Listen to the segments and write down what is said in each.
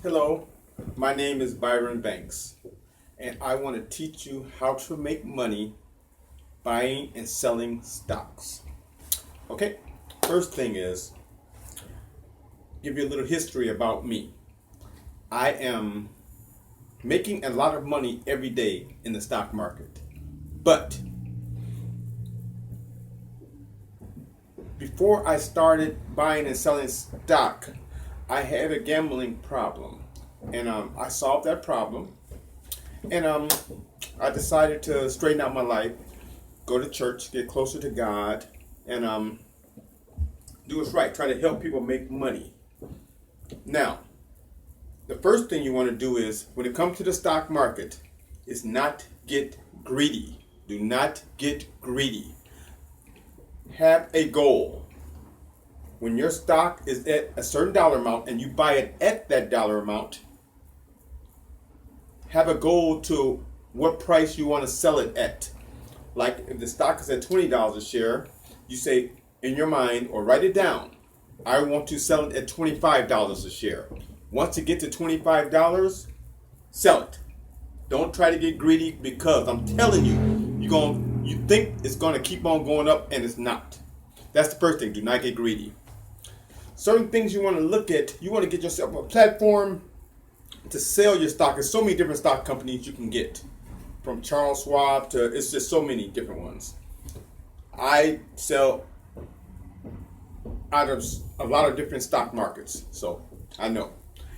Hello, my name is Byron Banks, and I want to teach you how to make money buying and selling stocks. Okay, first thing is give you a little history about me. I am making a lot of money every day in the stock market, but before I started buying and selling stock, I had a gambling problem, and I solved that problem, and I decided to straighten out my life, go to church, get closer to God, and do what's right, try to help people make money. Now, the first thing you want to do is, when it comes to the stock market, is not get greedy. Do not get greedy. Have a goal. When your stock is at a certain dollar amount and you buy it at that dollar amount, have a goal to what price you want to sell it at. Like if the stock is at $20 a share, you say in your mind or write it down, I want to sell it at $25 a share. Once you get to $25, sell it. Don't try to get greedy, because I'm telling you, you think it's going to keep on going up, and it's not. That's the first thing. Do not get greedy. Certain things you want to look at, you want to get yourself a platform to sell your stock. There's so many different stock companies you can get, from Charles Schwab to, it's just so many different ones. I sell out of a lot of different stock markets, so I know.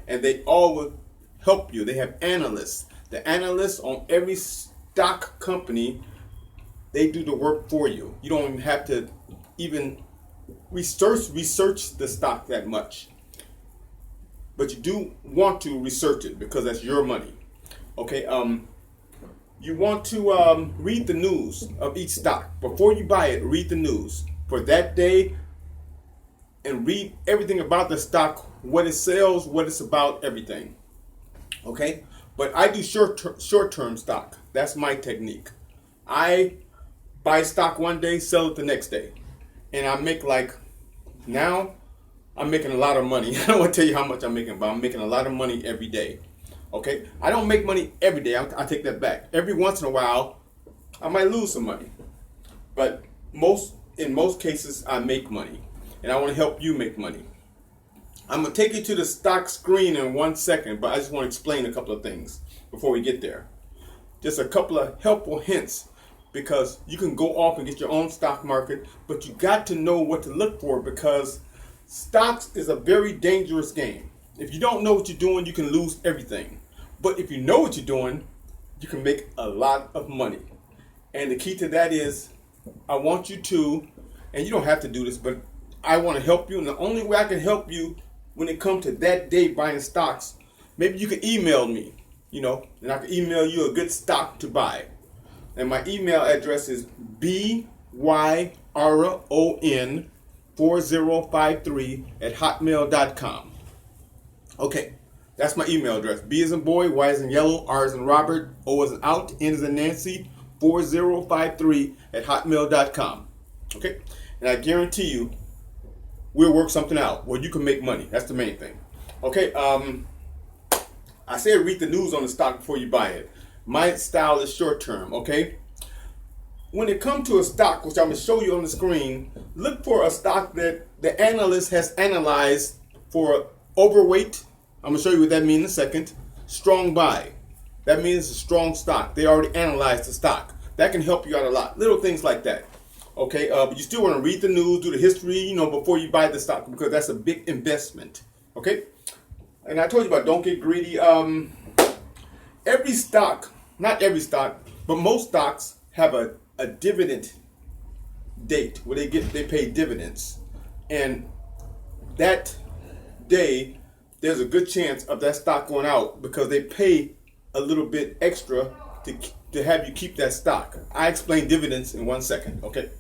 And they all will help you. They have analysts. The analysts on every stock company, they do the work for you. You don't even have to even research the stock that much. But you do want to research it, because that's your money. Okay, you want to read the news of each stock. Before you buy it, read the news for that day and read everything about the stock, what it sells, what it's about, everything. Okay? But I do short-term stock. That's my technique. I buy stock one day, sell it the next day. And I make now I'm making a lot of money. I don't want to tell you how much I'm making, but I'm making a lot of money every day. Okay? I don't make money every day. I take that back. Every once in a while, I might lose some money. But in most cases, I make money. And I want to help you make money. I'm going to take you to the stock screen in 1 second, but I just want to explain a couple of things before we get there. Just a couple of helpful hints, because you can go off and get your own stock market, but you got to know what to look for, because stocks is a very dangerous game. If you don't know what you're doing, you can lose everything. But if you know what you're doing, you can make a lot of money. And the key to that is, I want you to, and you don't have to do this, but I want to help you. And the only way I can help you when it comes to that day buying stocks, maybe you can email me, and I can email you a good stock to buy. And my email address is byron4053@hotmail.com. Okay, that's my email address. B as in boy, Y as in yellow, R as in Robert, O as in out, N as in Nancy, 4053@hotmail.com. Okay, and I guarantee you, we'll work something out where you can make money. That's the main thing. Okay, I said read the news on the stock before you buy it. My style is short term, okay? When it comes to a stock, which I'm going to show you on the screen, look for a stock that the analyst has analyzed for overweight. I'm going to show you what that means in a second. Strong buy. That means it's a strong stock. They already analyzed the stock. That can help you out a lot. Little things like that. Okay, but you still want to read the news, do the history, before you buy the stock, because that's a big investment. Okay? And I told you about don't get greedy. Every stock, not every stock, but most stocks have a dividend date where they pay dividends. And that day, there's a good chance of that stock going out, because they pay a little bit extra to have you keep that stock. I explain dividends in 1 second. Okay.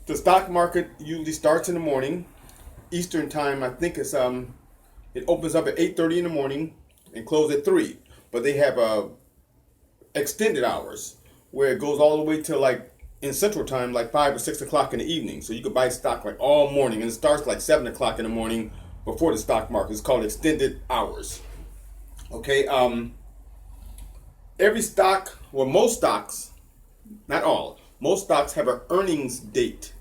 The stock market usually starts in the morning, Eastern time. I think it's it opens up at 8:30 in the morning and closes at 3. But they have extended hours where it goes all the way to in Central Time, 5 or 6 o'clock in the evening. So you could buy stock all morning, and it starts 7 o'clock in the morning before the stock market. It's called extended hours. Okay. Every stock, well, most stocks, not all, most stocks have an earnings date.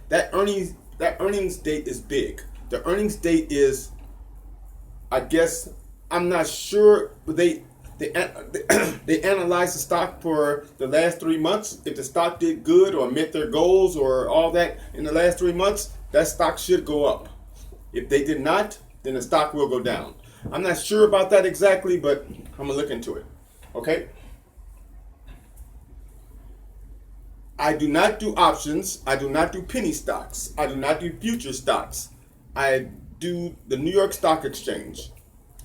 That earnings date is big. The earnings date is, I guess, I'm not sure, but they analyze the stock for the last 3 months. If the stock did good or met their goals or all that in the last 3 months, that stock should go up. If they did not, then the stock will go down. I'm not sure about that exactly, but I'm gonna look into it. Okay. I do not do options. I do not do penny stocks. I do not do future stocks. I do the New York Stock Exchange.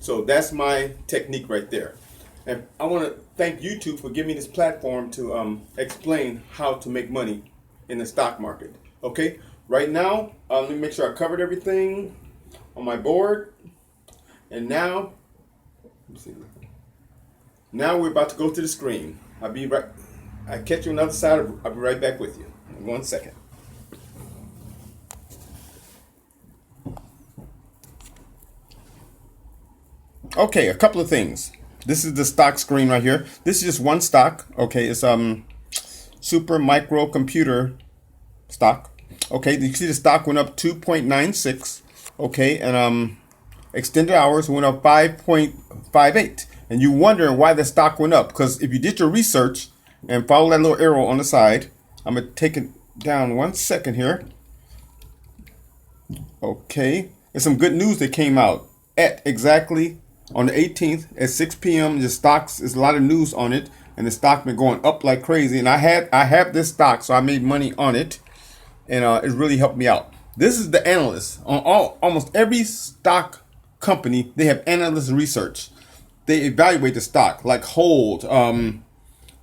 So that's my technique right there. And I want to thank YouTube for giving me this platform to explain how to make money in the stock market. Okay. Right now, let me make sure I covered everything on my board. And now, let's see. Now we're about to go to the screen. I'll be right. I catch you on the other side. I'll be right back with you in 1 second. Okay, a couple of things. This is the stock screen right here. This is just one stock. Okay, it's Super Micro Computer stock. Okay, you see the stock went up 2.96. Okay, and extended hours went up 5.58. And you're wondering why the stock went up, because if you did your research and follow that little arrow on the side, I'm gonna take it down 1 second here. Okay, there's some good news that came out at exactly on the 18th at 6 p.m. The stocks is a lot of news on it, and the stock been going up like crazy. And I have this stock, so I made money on it, and it really helped me out. This is the analysts on almost every stock company. They have analyst research. They evaluate the stock, like hold,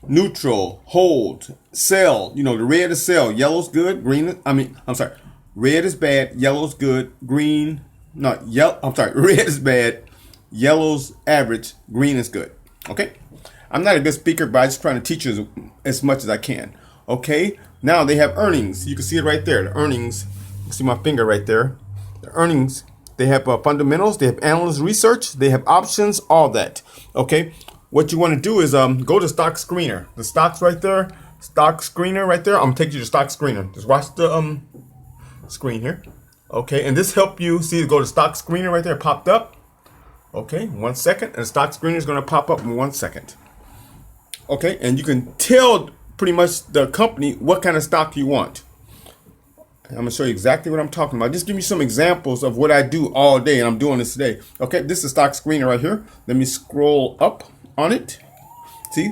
neutral, hold, sell. You know, the red is sell, yellow's good, green. Red is bad, yellow's good, green. Not yellow. I'm sorry, red is bad, yellow's average, green is good. Okay, I'm not a good speaker, but I'm just trying to teach you as much as I can. Okay, now they have earnings. You can see it right there. The earnings. You can see my finger right there. The earnings. They have fundamentals. They have analyst research. They have options. All that. Okay. What you want to do is go to Stock Screener. The stocks right there. Stock Screener right there. I'm gonna take you to Stock Screener. Just watch the screen here. Okay, and this help you see. Go to Stock Screener right there. Popped up. Okay, 1 second, and Stock Screener is gonna pop up in 1 second. Okay, and you can tell pretty much the company what kind of stock you want. I'm gonna show you exactly what I'm talking about. Just give me some examples of what I do all day, and I'm doing this today. Okay, this is Stock Screener right here. Let me scroll up on it. See?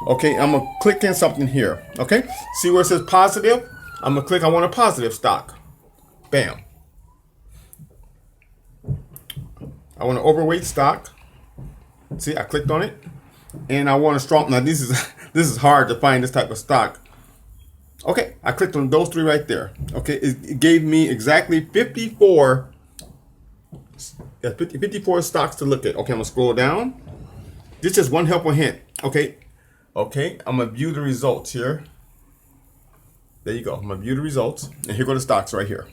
Okay, I'm gonna click in something here. Okay, see where it says positive? I'm gonna click. I want a positive stock. Bam. I want an overweight stock. See, I clicked on it, and I want a strong. Now this is hard to find this type of stock. Okay, I clicked on those three right there. Okay, it gave me exactly 54 stocks to look at. Okay, I'm gonna scroll down. This is one helpful hint. Okay, I'm gonna view the results here. There you go. I'm gonna view the results, and here go the stocks right here.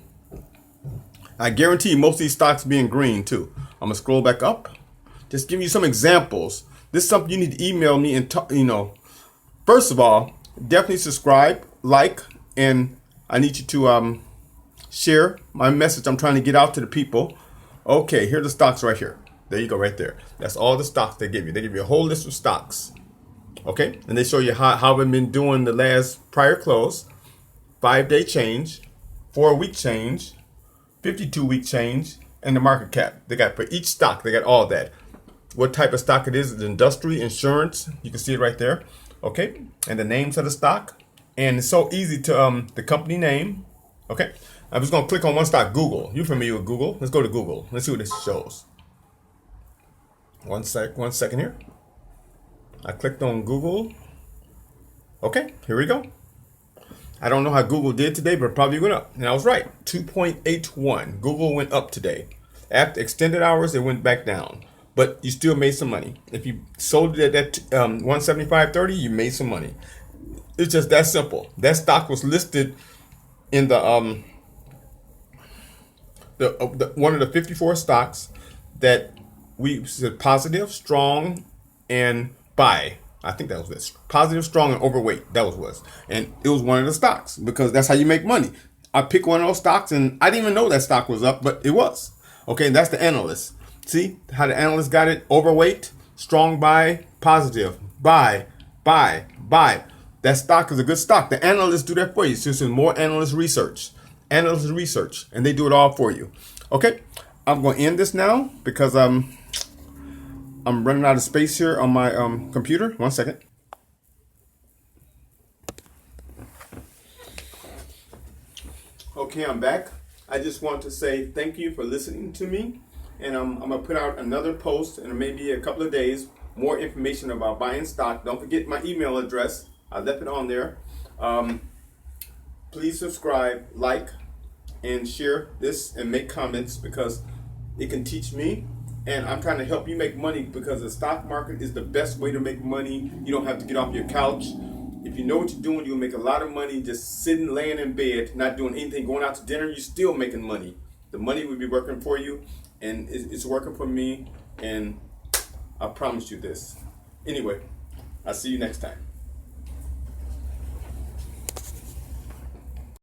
I guarantee most of these stocks being green too. I'm gonna scroll back up. Just give you some examples. This is something you need to email me and talk. First of all, definitely subscribe, like, and I need you to share my message. I'm trying to get out to the people. Okay, here are the stocks right here. There you go, right there. That's all the stocks they give you. They give you a whole list of stocks. Okay, and they show you how they've been doing the last prior close, 5-day change, 4-week change, 52-week change, and the market cap. They got for each stock. They got all that. What type of stock it is? It's industry, insurance. You can see it right there. Okay, and the names of the stock, and it's so easy to the company name. Okay, I'm just gonna click on one stock. Google. You familiar with Google? Let's go to Google. Let's see what this shows. One second here. I clicked on Google. Okay, here we go. I don't know how Google did today, but it probably went up. And I was right. 2.81. Google went up today. After extended hours, it went back down. But you still made some money. If you sold it at that 175.30, you made some money. It's just that simple. That stock was listed in the one of the 54 stocks that we said positive, strong, and buy. I think that was this. Positive, strong, and overweight. That was. And it was one of the stocks because that's how you make money. I picked one of those stocks and I didn't even know that stock was up, but it was. Okay, that's the analyst. See how the analyst got it? Overweight, strong buy, positive, buy. That stock is a good stock. The analysts do that for you. So it's more analyst research. And they do it all for you. Okay, I'm going to end this now because I'm running out of space here on my computer. 1 second. Okay, I'm back. I just want to say thank you for listening to me. And I'm going to put out another post in maybe a couple of days. More information about buying stock. Don't forget my email address. I left it on there. Please subscribe, like, and share this and make comments because it can teach me. And I'm trying to help you make money because the stock market is the best way to make money. You don't have to get off your couch. If you know what you're doing, you'll make a lot of money just sitting, laying in bed, not doing anything, going out to dinner. You're still making money. The money will be working for you, and it's working for me. And I promise you this. Anyway, I'll see you next time.